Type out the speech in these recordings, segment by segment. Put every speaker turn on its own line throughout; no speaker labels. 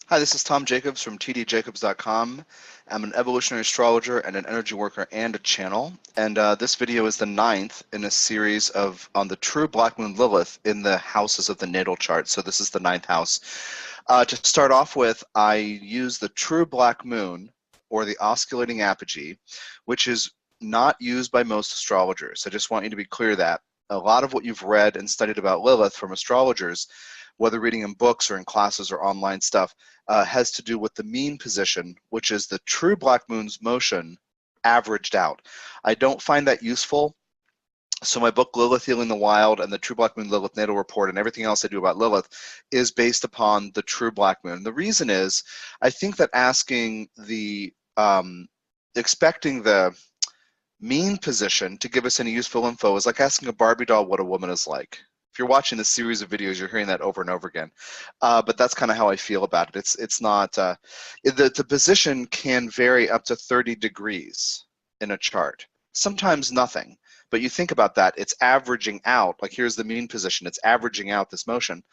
Hi, this is Tom Jacobs from tdjacobs.com. I'm an evolutionary astrologer and an energy worker and a channel. And this video is the 9th in a series on the true black moon Lilith in the houses of the natal chart. So this is the 9th house. To start off with, I use the true black moon or the osculating apogee, which is not used by most astrologers. I just want you to be clear that a lot of what you've read and studied about Lilith from astrologers, whether reading in books or in classes or online stuff, has to do with the mean position, which is the true black moon's motion averaged out. I don't find that useful. So my book, Lilith Healing the Wild, and the True Black Moon Lilith Natal Report, and everything else I do about Lilith is based upon the true black moon. The reason is, I think that expecting the mean position to give us any useful info is like asking a Barbie doll what a woman is like. If you're watching this series of videos, you're hearing that over and over again. But that's kind of how I feel about it. It's not, the position can vary up to 30 degrees in a chart. Sometimes nothing. But you think about that, it's averaging out, like here's the mean position, it's averaging out this motion.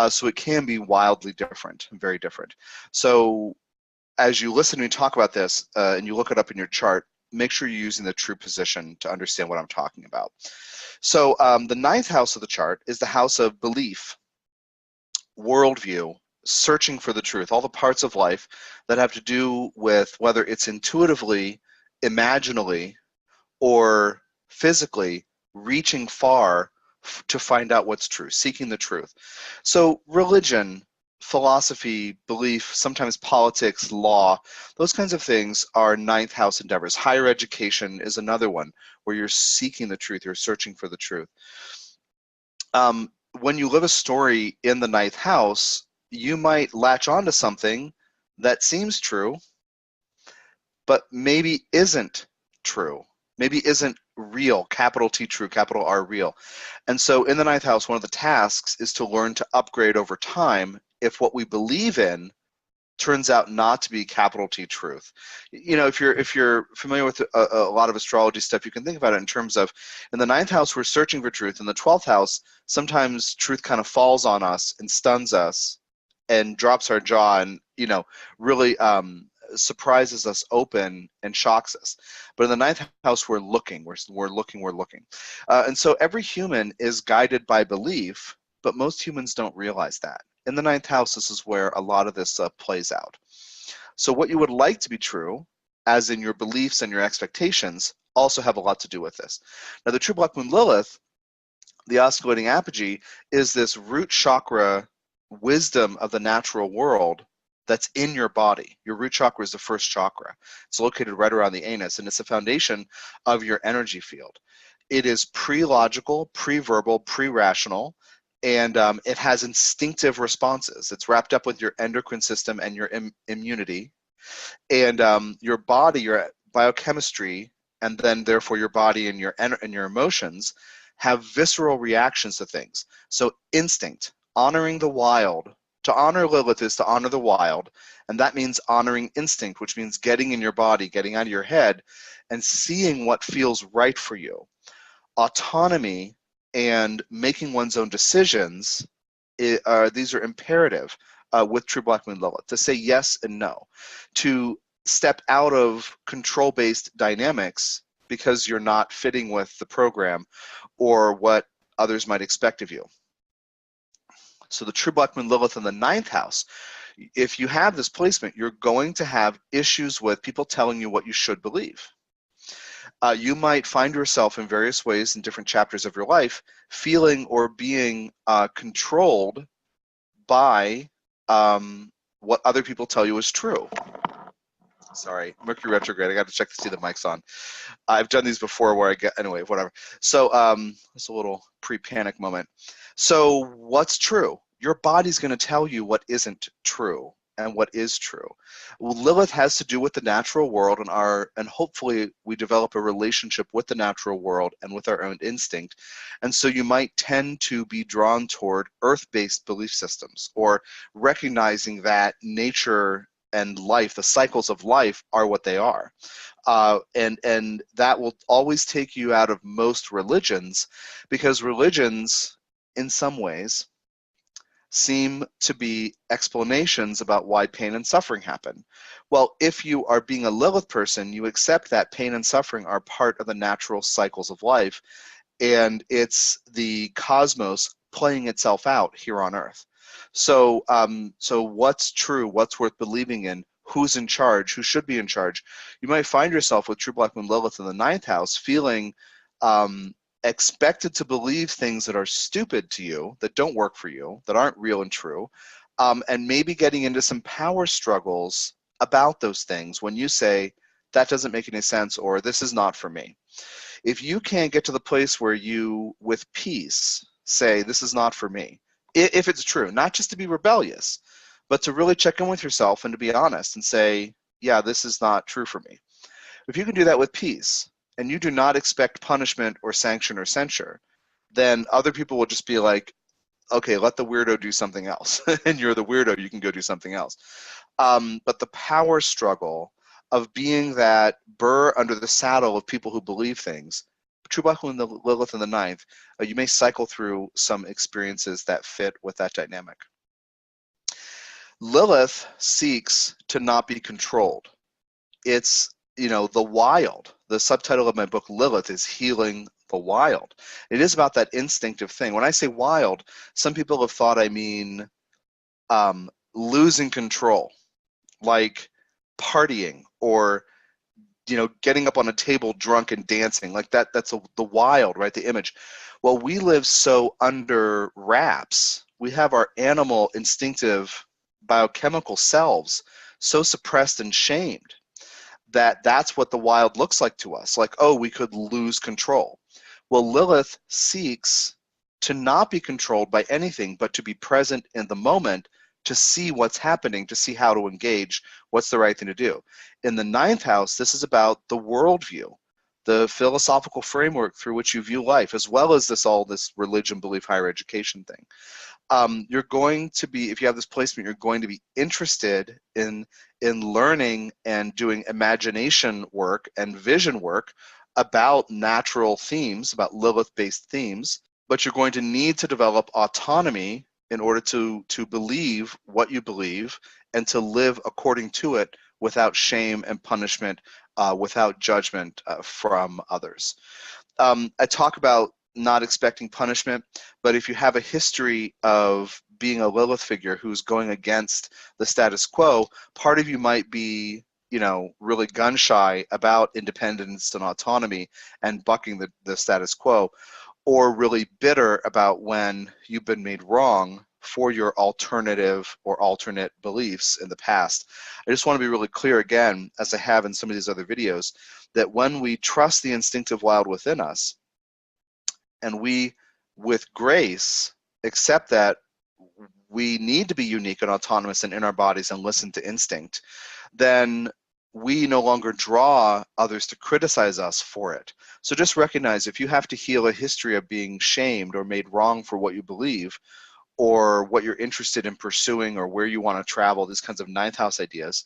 So it can be wildly different, very different. So as you listen to me talk about this and you look it up in your chart, make sure you're using the true position to understand what I'm talking about. So the 9th house of the chart is the house of belief, worldview, searching for the truth, all the parts of life that have to do with whether it's intuitively, imaginally, or physically reaching far to find out what's true, seeking the truth. So religion, philosophy, belief, sometimes politics, law, those kinds of things are 9th house endeavors. Higher education is another one where you're seeking the truth, you're searching for the truth. When you live a story in the 9th house, you might latch onto something that seems true, but maybe isn't true. Maybe isn't real, capital T true, capital R real. And so in the 9th house, one of the tasks is to learn to upgrade over time if what we believe in turns out not to be capital T truth. You know, if you're familiar with a lot of astrology stuff, you can think about it in terms of, in the 9th house, we're searching for truth. In the 12th house, sometimes truth kind of falls on us and stuns us and drops our jaw and, you know, really surprises us open and shocks us. But in the 9th house, we're looking. And so every human is guided by belief, but most humans don't realize that. In the 9th house, this is where a lot of this plays out. So what you would like to be true, as in your beliefs and your expectations, also have a lot to do with this. Now, the true black moon Lilith, the osculating apogee, is this root chakra wisdom of the natural world that's in your body. Your root chakra is the first chakra. It's located right around the anus, and it's the foundation of your energy field. It is pre-logical, pre-verbal, pre-rational, and it has instinctive responses. It's wrapped up with your endocrine system and your immunity, and your body, your biochemistry, and then therefore your body and your emotions have visceral reactions to things. So instinct, honoring the wild. To honor Lilith is to honor the wild, and that means honoring instinct, which means getting in your body, getting out of your head, and seeing what feels right for you. Autonomy and making one's own decisions, these are imperative with true black moon Lilith, to say yes and no, to step out of control-based dynamics because you're not fitting with the program or what others might expect of you. So the true black moon Lilith in the 9th house, if you have this placement, you're going to have issues with people telling you what you should believe. You might find yourself in various ways in different chapters of your life feeling or being controlled by what other people tell you is true. Sorry, Mercury retrograde. I got to check to see the mic's on. I've done these before where I get, anyway, whatever. So it's a little pre-panic moment. So what's true? Your body's going to tell you what isn't true and what is true. Lilith has to do with the natural world, and hopefully we develop a relationship with the natural world and with our own instinct. And so you might tend to be drawn toward earth-based belief systems, or recognizing that nature and life, the cycles of life, are what they are. And that will always take you out of most religions, because religions, in some ways, seem to be explanations about why pain and suffering happen. Well, if you are being a Lilith person, you accept that pain and suffering are part of the natural cycles of life, and it's the cosmos playing itself out here on Earth. So, so what's true? What's worth believing in? Who's in charge? Who should be in charge? You might find yourself with True Black Moon Lilith in the ninth house feeling expected to believe things that are stupid to you, that don't work for you, that aren't real and true, and maybe getting into some power struggles about those things when you say, that doesn't make any sense, or this is not for me. If you can't get to the place where you, with peace, say, this is not for me, if it's true, not just to be rebellious, but to really check in with yourself and to be honest and say, yeah, this is not true for me. If you can do that with peace, and you do not expect punishment or sanction or censure, then other people will just be like, okay, let the weirdo do something else. And you're the weirdo, you can go do something else. But the power struggle of being that burr under the saddle of people who believe things, True Black Moon Lilith in the ninth, you may cycle through some experiences that fit with that dynamic. Lilith seeks to not be controlled. It's, you know, the wild. The subtitle of my book, Lilith, is Healing the Wild. It is about that instinctive thing. When I say wild, some people have thought I mean losing control, like partying or, you know, getting up on a table drunk and dancing, like that. That's the wild, right? The image. Well, we live so under wraps. We have our animal instinctive biochemical selves so suppressed and shamed that that's what the wild looks like to us. Like, oh, we could lose control. Well, Lilith seeks to not be controlled by anything, but to be present in the moment, to see what's happening, to see how to engage, what's the right thing to do. In the ninth house, this is about the worldview, the philosophical framework through which you view life, as well as this religion, belief, higher education thing. You're going to be, if you have this placement, you're going to be interested in learning and doing imagination work and vision work about natural themes, about Lilith-based themes, but you're going to need to develop autonomy in order to believe what you believe and to live according to it without shame and punishment, without judgment from others. I talk about not expecting punishment, but if you have a history of being a Lilith figure who's going against the status quo, part of you might be, you know, really gun shy about independence and autonomy and bucking the status quo, or really bitter about when you've been made wrong for your alternative or alternate beliefs in the past. I just want to be really clear again, as I have in some of these other videos, that when we trust the instinctive wild within us, and we, with grace, accept that we need to be unique and autonomous and in our bodies and listen to instinct, then we no longer draw others to criticize us for it. So just recognize, if you have to heal a history of being shamed or made wrong for what you believe, or what you're interested in pursuing, or where you want to travel, these kinds of ninth house ideas,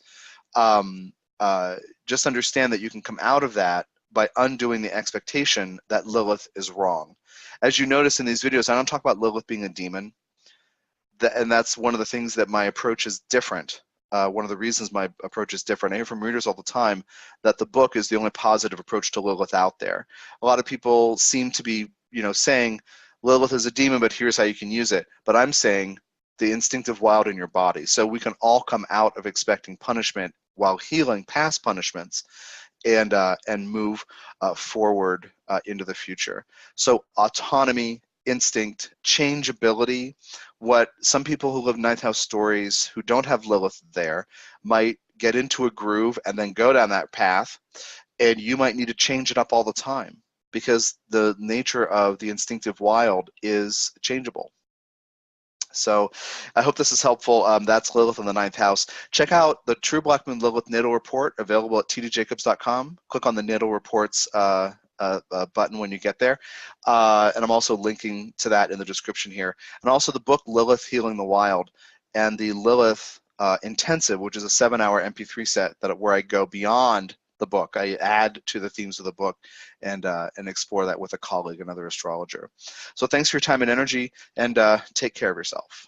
just understand that you can come out of that by undoing the expectation that Lilith is wrong. As you notice in these videos, I don't talk about Lilith being a demon, and that's one of the things that my approach is different. One of the reasons my approach is different. I hear from readers all the time that the book is the only positive approach to Lilith out there. A lot of people seem to be, you know, saying Lilith is a demon, but here's how you can use it. But I'm saying the instinctive wild in your body. So we can all come out of expecting punishment while healing past punishments, and move forward into the future. So autonomy, instinct, changeability. What some people who live ninth house stories who don't have Lilith there might get into a groove and then go down that path, and you might need to change it up all the time because the nature of the instinctive wild is changeable. So I hope this is helpful. That's Lilith in the ninth house. Check out the True Black Moon Lilith Natal Report, available at tdjacobs.com. Click on the Natal Reports button when you get there. And I'm also linking to that in the description here. And also the book Lilith Healing the Wild, and the Lilith Intensive, which is a 7-hour MP3 set where I go beyond the book. I add to the themes of the book and explore that with a colleague, another astrologer. So thanks for your time and energy, and take care of yourself.